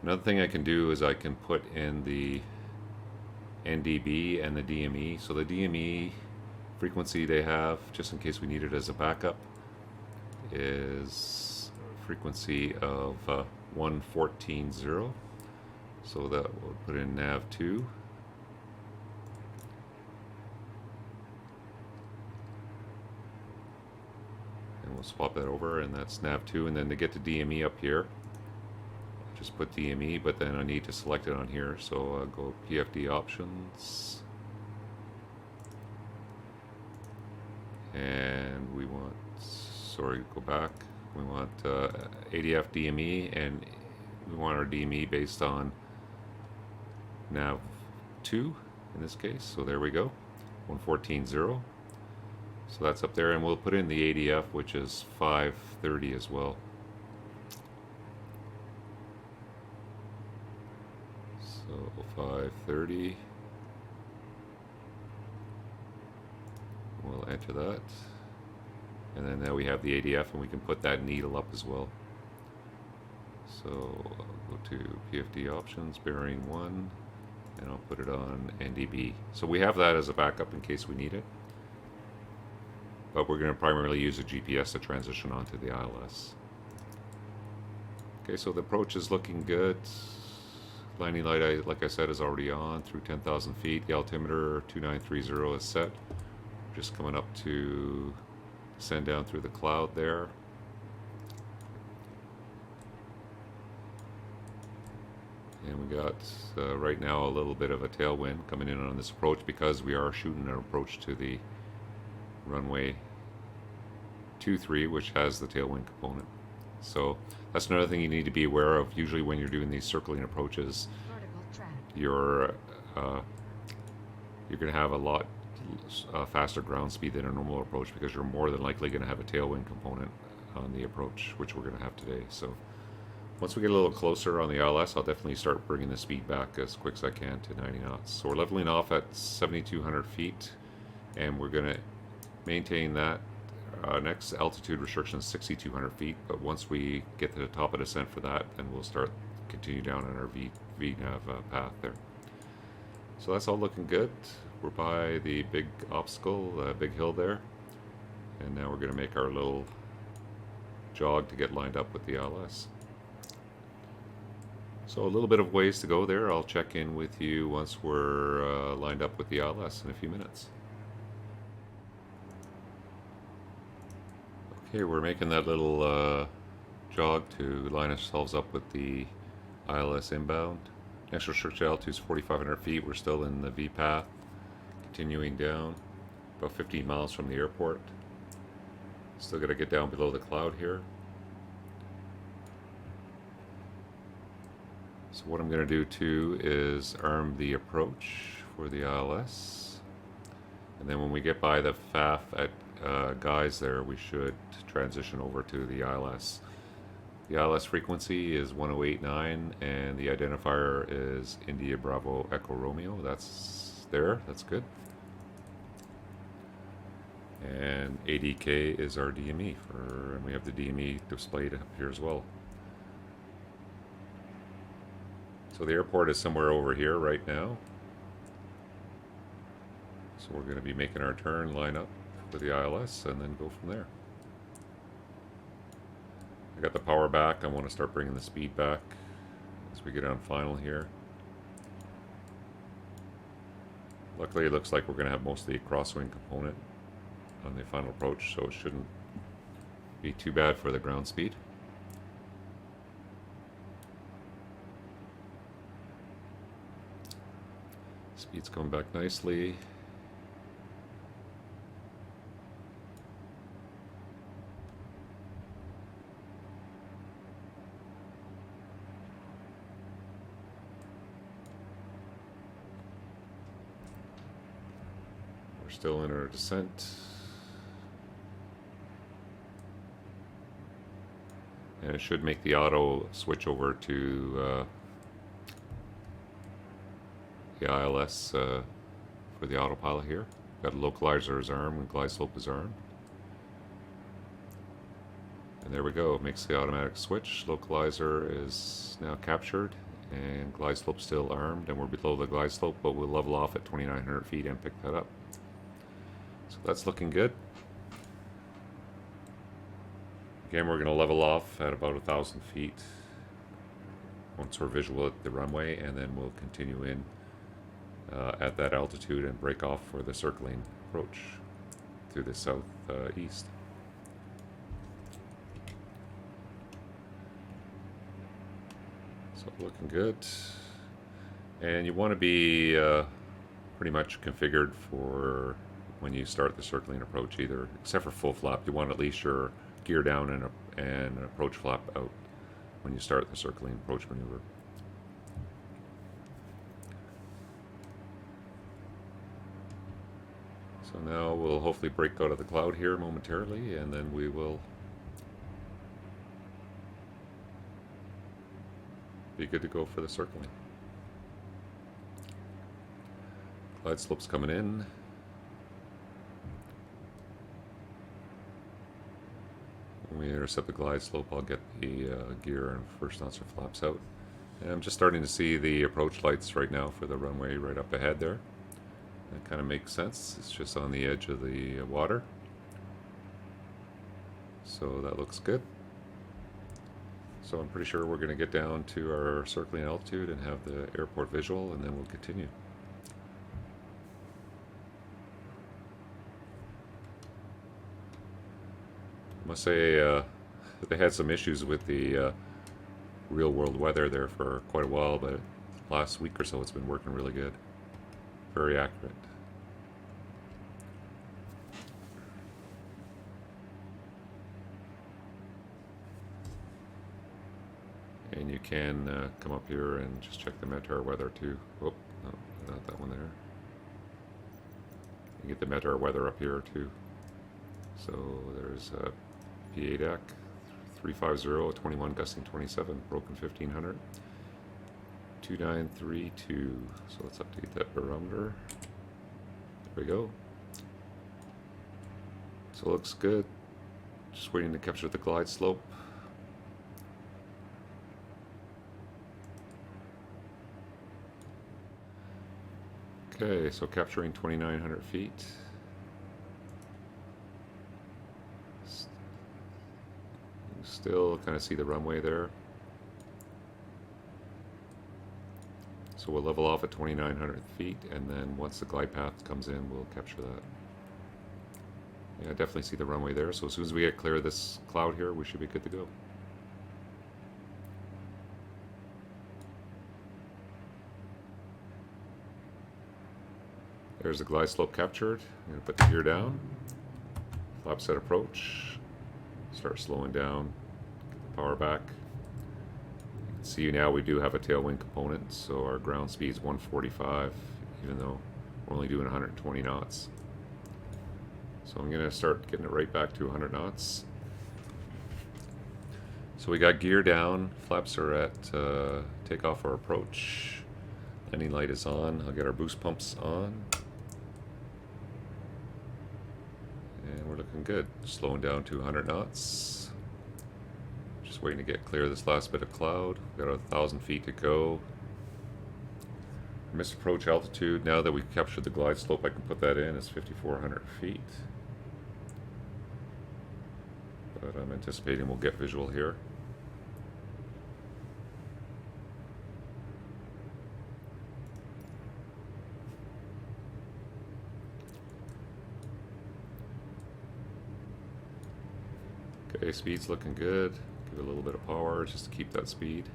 Another thing I can do is I can put in the NDB and the DME. So the DME frequency they have, just in case we need it as a backup, is frequency of 114.0. So that we'll put in nav2. We'll swap that over, and that's nav2. And then to get to DME up here, just put DME, but then I need to select it on here. So I'll go PFD options, and we want, sorry, go back. We want ADF DME, and we want our DME based on nav2 in this case. So there we go, 114.0. So that's up there, and we'll put in the ADF, which is 530 as well. So 530. We'll enter that. And then now we have the ADF, and we can put that needle up as well. So I'll go to PFD options, bearing 1, and I'll put it on NDB. So we have that as a backup in case we need it. But we're going to primarily use a GPS to transition onto the ILS. Okay, so the approach is looking good. Landing light, like I said, is already on through 10,000 feet. The altimeter 2930 is set. Just coming up to descend down through the cloud there. And we got right now a little bit of a tailwind coming in on this approach because we are shooting an approach to the runway 23, which has the tailwind component. So that's another thing you need to be aware of. Usually when you're doing these circling approaches, you're going to have a lot faster ground speed than a normal approach because you're more than likely going to have a tailwind component on the approach, which we're going to have today. So once we get a little closer on the ILS, I'll definitely start bringing the speed back as quick as I can to 90 knots. So we're leveling off at 7,200 feet, and we're going to maintain that. Next altitude restriction is 6,200 feet, but once we get to the top of descent for that, then we'll start continue down on our VNAV path there. So that's all looking good. We're by the big obstacle, big hill there, and now we're going to make our little jog to get lined up with the ILS. So a little bit of ways to go there. I'll check in with you once we're lined up with the ILS in a few minutes. Okay, we're making that little jog to line ourselves up with the ILS inbound. Next restricted altitude is 4,500 feet. We're still in the V path, continuing down about 15 miles from the airport. Still got to get down below the cloud here. So what I'm going to do too is arm the approach for the ILS, and then when we get by the FAF at Guys there, we should transition over to the ILS. The ILS frequency is 1089 and the identifier is India Bravo Echo Romeo. That's there, that's good. And ADK is our DME and we have the DME displayed up here as well. So the airport is somewhere over here right now. So we're going to be making our turn, line up with the ILS, and then go from there. I got the power back. I want to start bringing the speed back as we get on final here. Luckily, it looks like we're going to have mostly a crosswind component on the final approach, so it shouldn't be too bad for the ground speed. Speed's coming back nicely. We're still in our descent. And it should make the auto switch over to the ILS for the autopilot here. Got a localizer is armed and glide slope is armed. And there we go, it makes the automatic switch. Localizer is now captured and glide slope still armed, and we're below the glide slope, but we'll level off at 2,900 feet and pick that up. So that's looking good. Again, we're going to level off at about 1,000 feet once we're visual at the runway, and then we'll continue in at that altitude and break off for the circling approach to the southeast. So looking good. And you want to be pretty much configured for when you start the circling approach, either, except for full flap, you want at least your gear down and an approach flap out when you start the circling approach maneuver. So now we'll hopefully break out of the cloud here momentarily, and then we will be good to go for the circling. Glide slope's coming in. When we intercept the glide slope, I'll get the gear and first notch flaps out. And I'm just starting to see the approach lights right now for the runway right up ahead there. That kind of makes sense. It's just on the edge of the water. So that looks good. So I'm pretty sure we're going to get down to our circling altitude and have the airport visual, and then we'll continue. I must say they had some issues with the real world weather there for quite a while, but last week or so it's been working really good. Very accurate. And you can come up here and just check the METAR weather too. Oh, no, not that one there. You get the METAR weather up here too. So there's PADK 350, 21 gusting 27, broken 1500. 2932. So let's update that barometer. There we go. So it looks good. Just waiting to capture the glide slope. Okay, so capturing 2,900 feet. Still kind of see the runway there. So we'll level off at 2,900 feet, and then once the glide path comes in, we'll capture that. Yeah, I definitely see the runway there, so as soon as we get clear of this cloud here, we should be good to go. There's the glide slope captured. I'm going to put the gear down, flap set approach, start slowing down, get the power back, See now we do have a tailwind component, so our ground speed is 145, even though we're only doing 120 knots. So I'm going to start getting it right back to 100 knots. So we got gear down, flaps are at takeoff or approach, landing light is on, I'll get our boost pumps on. And we're looking good, slowing down to 100 knots. Just waiting to get clear of this last bit of cloud. We've got 1,000 feet to go. Missed approach altitude, now that we've captured the glide slope, I can put that in as 5,400 feet. But I'm anticipating we'll get visual here. Okay, speed's looking good. Give it a little bit of power just to keep that speed.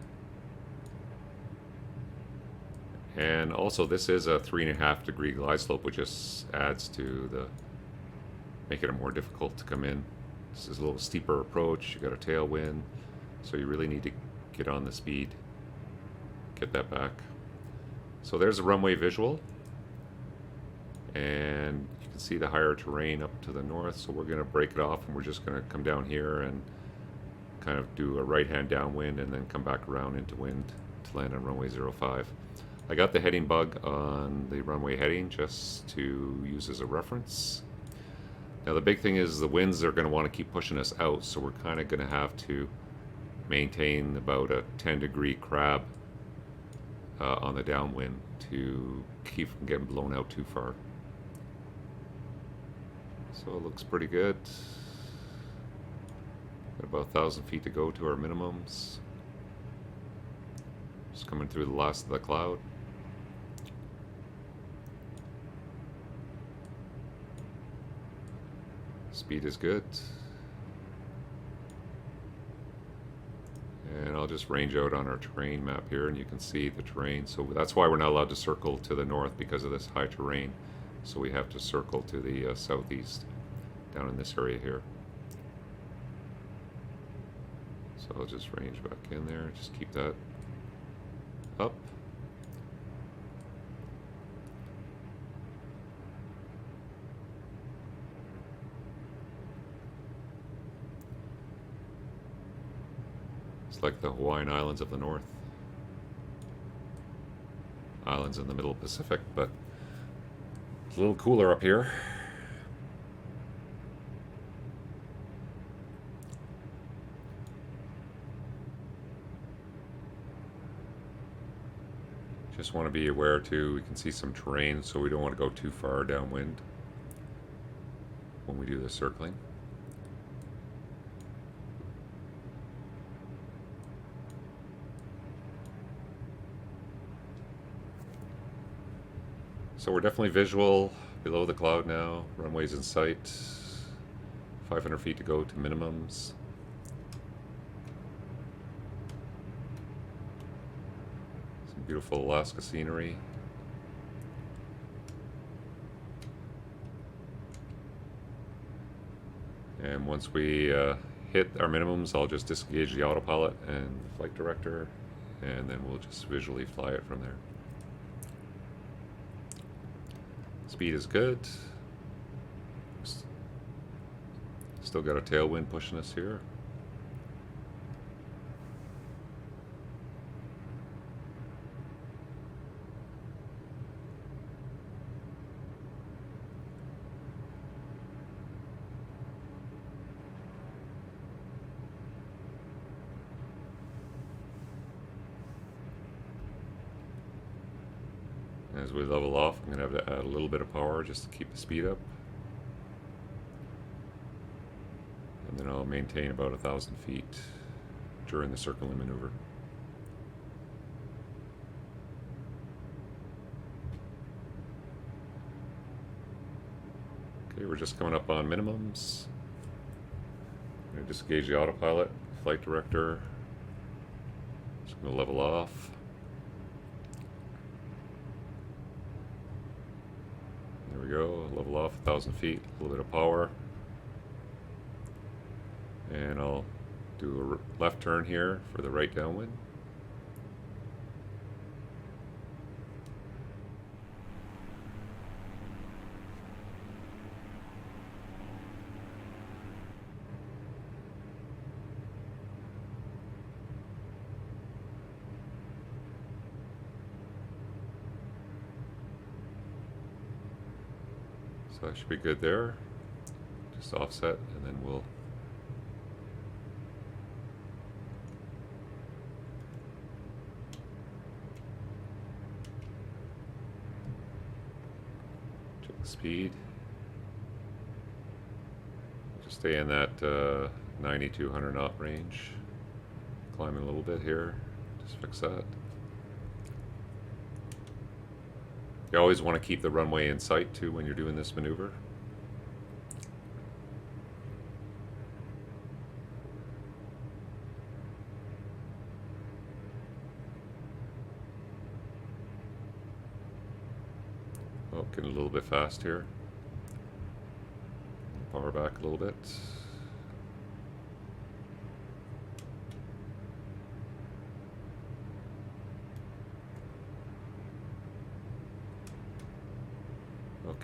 And also this is a 3.5 degree glide slope, which just adds to the making it more difficult to come in. This is a little steeper approach, you got a tailwind, so you really need to get on the speed, get that back. So there's a runway visual, and you can see the higher terrain up to the north, so we're going to break it off and we're just going to come down here and kind of do a right hand downwind and then come back around into wind to land on runway 05. I got the heading bug on the runway heading just to use as a reference. Now the big thing is the winds are going to want to keep pushing us out, so we're kind of going to have to maintain about a 10 degree crab on the downwind to keep from getting blown out too far. So it looks pretty good. Got about 1,000 feet to go to our minimums. Just coming through the last of the cloud. Speed is good. And I'll just range out on our terrain map here and you can see the terrain. So that's why we're not allowed to circle to the north, because of this high terrain. So we have to circle to the southeast down in this area here. So I'll just range back in there, just keep that up. It's like the Hawaiian Islands of the north. Islands in the middle Pacific, but it's a little cooler up here. Just want to be aware too, we can see some terrain, so we don't want to go too far downwind when we do the circling. So we're definitely visual below the cloud now. Runway's in sight. 500 feet to go to minimums. Some beautiful Alaska scenery. And once we hit our minimums, I'll just disengage the autopilot and the flight director, and then we'll just visually fly it from there. Speed is good. Still got a tailwind pushing us here. As we level off, I'm going to have to add a little bit of power just to keep the speed up. And then I'll maintain about 1,000 feet during the circling maneuver. Okay, we're just coming up on minimums. I'm going to disengage the autopilot, flight director. Just going to level off. There we go, level off 1,000 feet, a little bit of power. And I'll do a left turn here for the right downwind. So that should be good there. Just offset, and then we'll check the speed. Just stay in that 90 to 100 knot range. Climbing a little bit here. Just fix that. You always want to keep the runway in sight too when you're doing this maneuver. Oh, getting a little bit fast here. Power back a little bit.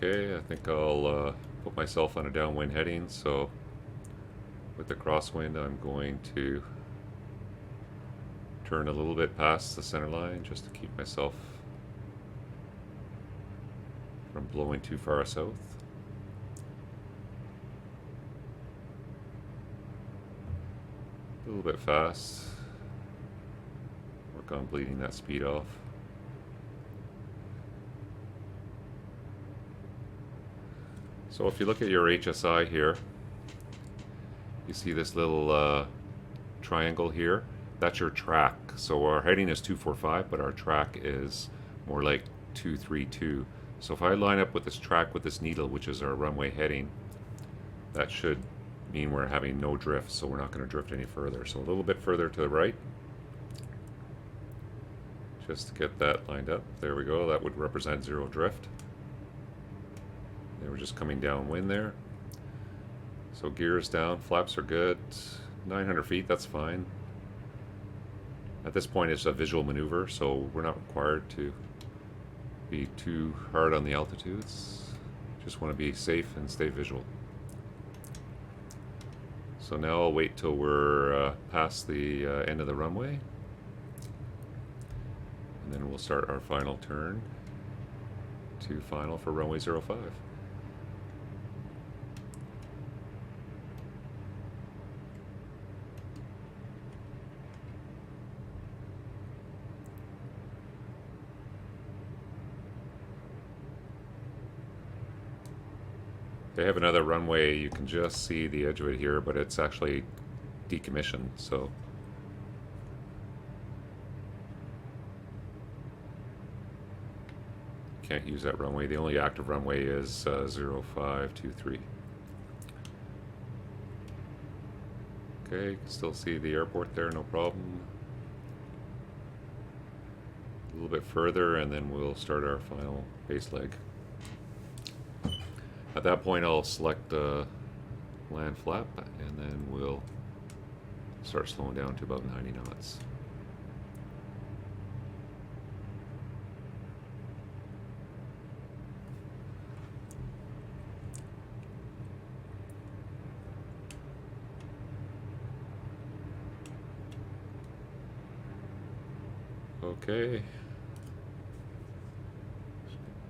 Okay, I think I'll put myself on a downwind heading, so with the crosswind I'm going to turn a little bit past the center line just to keep myself from blowing too far south. A little bit fast. Work on bleeding that speed off. So if you look at your HSI here, you see this little triangle here. That's your track. So our heading is 245, but our track is more like 232. So if I line up with this track with this needle, which is our runway heading, that should mean we're having no drift, so we're not going to drift any further. So a little bit further to the right, just to get that lined up. There we go. That would represent zero drift. They were just coming downwind there. So gears down, flaps are good. 900 feet, that's fine. At this point it's a visual maneuver, so we're not required to be too hard on the altitudes. Just want to be safe and stay visual. So now I'll wait till we're past the end of the runway. And then we'll start our final turn to final for runway 05. They have another runway, you can just see the edge of it here, but it's actually decommissioned, so can't use that runway. The only active runway is 0523. Okay, you can still see the airport there, no problem. A little bit further and then we'll start our final base leg. At that point I'll select the land flap and then we'll start slowing down to about 90 knots. Okay.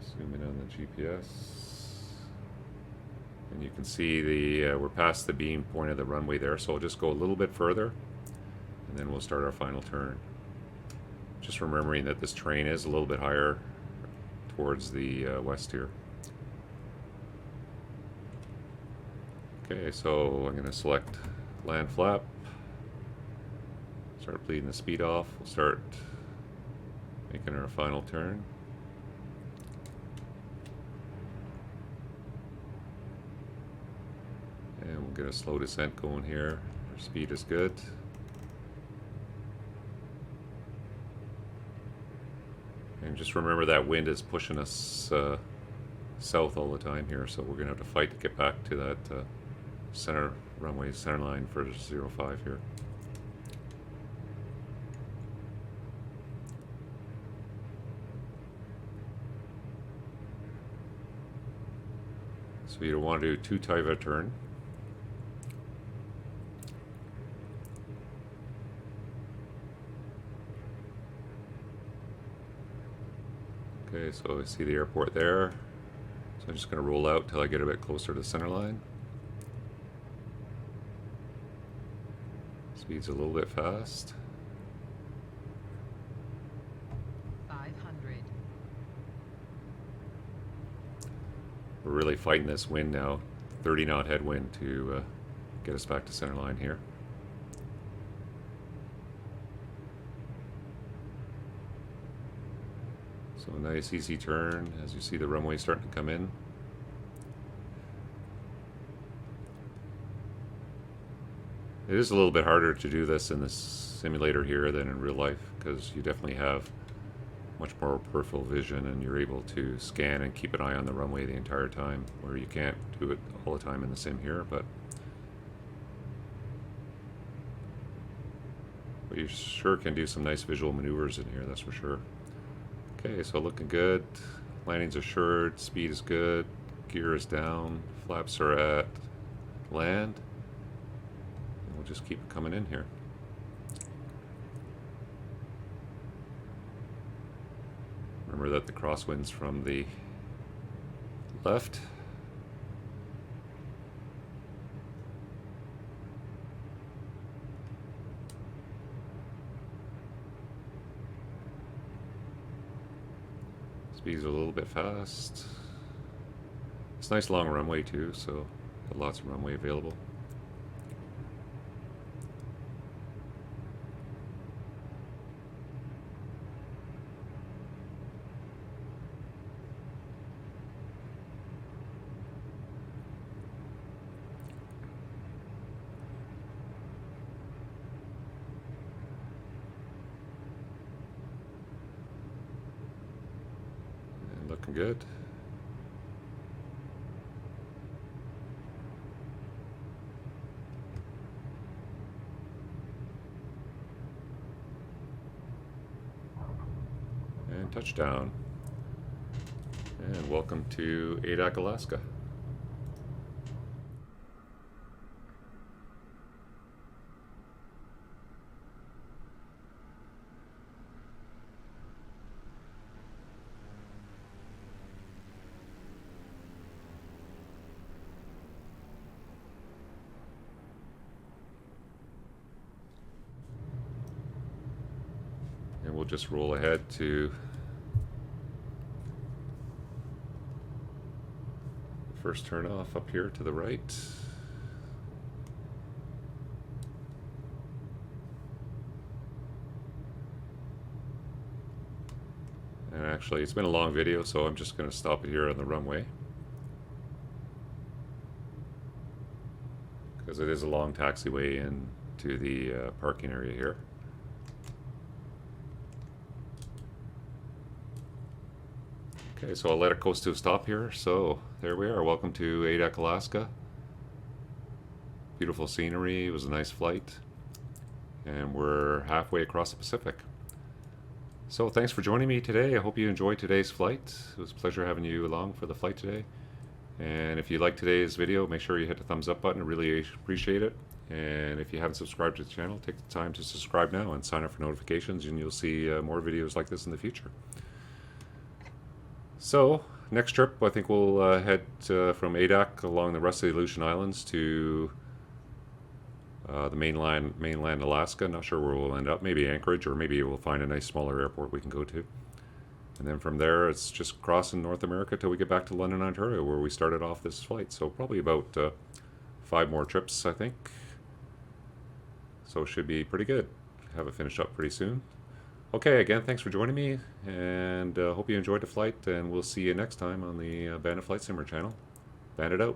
Zoom in on the GPS. And you can see the we're past the beam point of the runway there, so I'll just go a little bit further and then we'll start our final turn. Just remembering that this terrain is a little bit higher towards the west here. Okay, so I'm going to select land flap, start bleeding the speed off, we'll start making our final turn. And we'll get a slow descent going here. Our speed is good. And just remember that wind is pushing us south all the time here, so we're going to have to fight to get back to that center runway, center line for 05 here. So you don't want to do too tight of a turn. Okay, so I see the airport there. So I'm just going to roll out till I get a bit closer to the center line. Speed's a little bit fast. 500. We're really fighting this wind now. 30 knot headwind to get us back to center line here. So a nice easy turn as you see the runway starting to come in. It is a little bit harder to do this in the simulator here than in real life because you definitely have much more peripheral vision and you're able to scan and keep an eye on the runway the entire time, where you can't do it all the time in the sim here, but you sure can do some nice visual maneuvers in here, that's for sure. Okay, so looking good. Landing's assured, speed is good, gear is down, flaps are at land. And we'll just keep coming in here. Remember that the crosswind's from the left. Speed's a little bit fast. It's a nice long runway too, so got lots of runway available. Looking good. And touchdown. And welcome to Adak, Alaska. And we'll just roll ahead to the first turn off up here to the right. And actually, it's been a long video, so I'm just going to stop it here on the runway, because it is a long taxiway into the parking area here. Okay, so I'll let it coast to a stop here. So there we are. Welcome to Adak, Alaska. Beautiful scenery. It was a nice flight. And we're halfway across the Pacific. So thanks for joining me today. I hope you enjoyed today's flight. It was a pleasure having you along for the flight today. And if you liked today's video, make sure you hit the thumbs up button. I really appreciate it. And if you haven't subscribed to the channel, take the time to subscribe now and sign up for notifications, and you'll see more videos like this in the future. So, next trip, I think we'll head from Adak along the rest of the Aleutian Islands to the mainland Alaska. Not sure where we'll end up. Maybe Anchorage, or maybe we'll find a nice smaller airport we can go to. And then from there, it's just crossing North America till we get back to London, Ontario, where we started off this flight. So probably about 5 more trips, I think. So it should be pretty good. Have it finished up pretty soon. Okay, again, thanks for joining me, and hope you enjoyed the flight, and we'll see you next time on the Bandit Flight Simmer channel. Bandit out.